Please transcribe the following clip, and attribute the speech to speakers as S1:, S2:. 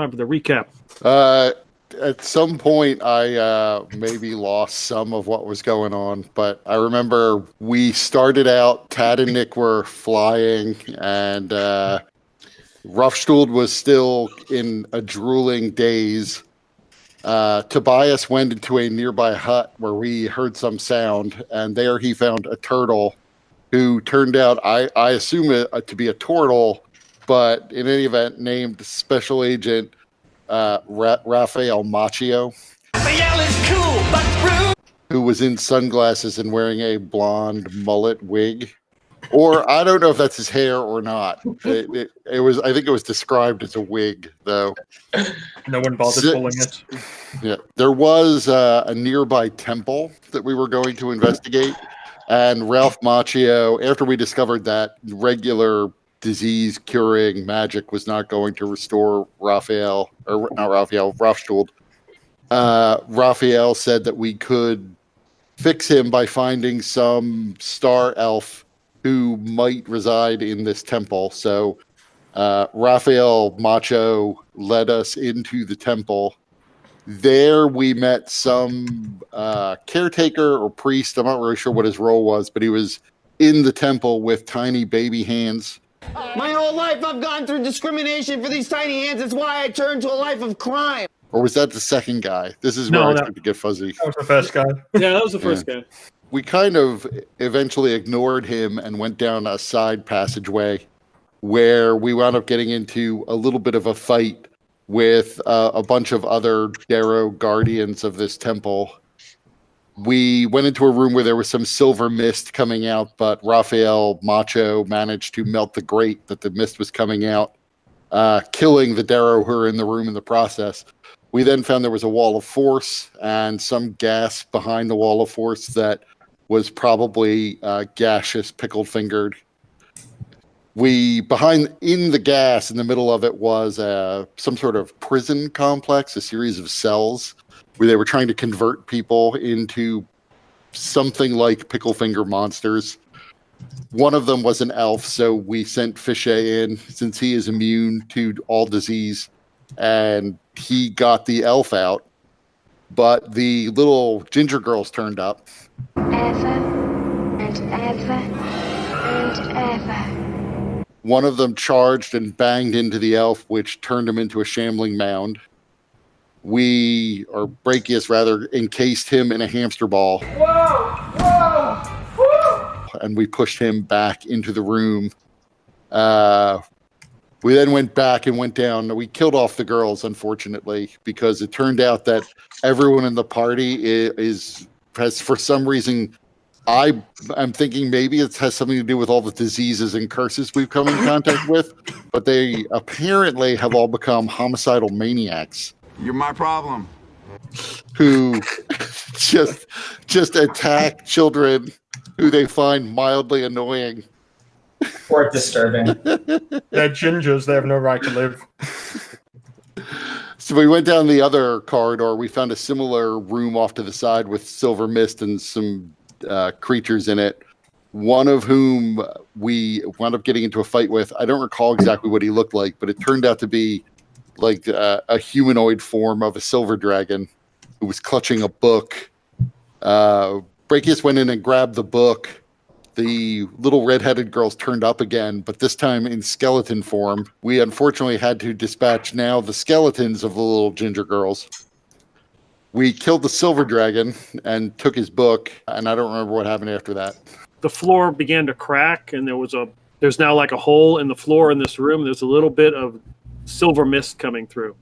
S1: time for the recap.
S2: At some point, I maybe lost some of what was going on, but I remember we started out, Tad and Nick were flying, and Roughstool was still in a drooling daze. Tobias went into a nearby hut where we heard some sound, and there he found a turtle who turned out, I assume it to be a turtle, but in any event, named Special Agent Raphael Machio.
S3: Raphael is cool, but rude.
S2: Who was in sunglasses and wearing a blonde mullet wig. Or I don't know if that's his hair or not. It was. I think it was described as a wig, though.
S1: No one bothered pulling it.
S2: Yeah, there was a nearby temple that we were going to investigate, and Ralph Macchio, after we discovered that regular disease curing magic was not going to restore Raphael, or not Raphael, Roughstool. Raphael said that we could fix him by finding some star elf who might reside in this temple. So Raphael Macho led us into the temple. There we met some caretaker or priest. I'm not really sure what his role was, but he was in the temple with tiny baby hands.
S4: My whole life I've gone through discrimination for these tiny hands. That's why I turned to a life of crime.
S2: Or was that the second guy? This is where I start to get fuzzy.
S1: That was the first guy.
S5: Yeah, that was the first guy.
S2: We kind of eventually ignored him and went down a side passageway where we wound up getting into a little bit of a fight with a bunch of other Darrow guardians of this temple. We went into a room where there was some silver mist coming out, but Raphael Macho managed to melt the grate that the mist was coming out, killing the Darrow who were in the room in the process. We then found there was a wall of force and some gas behind the wall of force that was probably gaseous, pickled-fingered. In the gas, in the middle of it, was some sort of prison complex, a series of cells, where they were trying to convert people into something like pickle-finger monsters. One of them was an elf, so we sent Fichet in, since he is immune to all disease, and he got the elf out. But the little ginger girls turned up.
S6: Ever and ever and ever.
S2: One of them charged and banged into the elf, which turned him into a shambling mound. Brachius rather, encased him in a hamster ball.
S3: Whoa!
S2: And we pushed him back into the room. We then went back and went down. We killed off the girls, unfortunately, because it turned out that everyone in the party has for some reason, I'm thinking maybe it has something to do with all the diseases and curses we've come in contact with, but they apparently have all become homicidal maniacs.
S7: You're my problem.
S2: Who just attack children who they find mildly annoying.
S8: Or disturbing.
S1: They're gingers. They have no right to live.
S2: So we went down the other corridor. We found a similar room off to the side with silver mist and some creatures in it. One of whom we wound up getting into a fight with. I don't recall exactly what he looked like, but it turned out to be like a humanoid form of a silver dragon who was clutching a book. Brachius went in and grabbed the book. The little red-headed girls turned up again, but this time in skeleton form. We unfortunately had to dispatch now the skeletons of the little ginger girls. We killed the silver dragon and took his book, and I don't remember what happened after that.
S5: The floor began to crack, and there's now like a hole in the floor in this room. There's a little bit of silver mist coming through.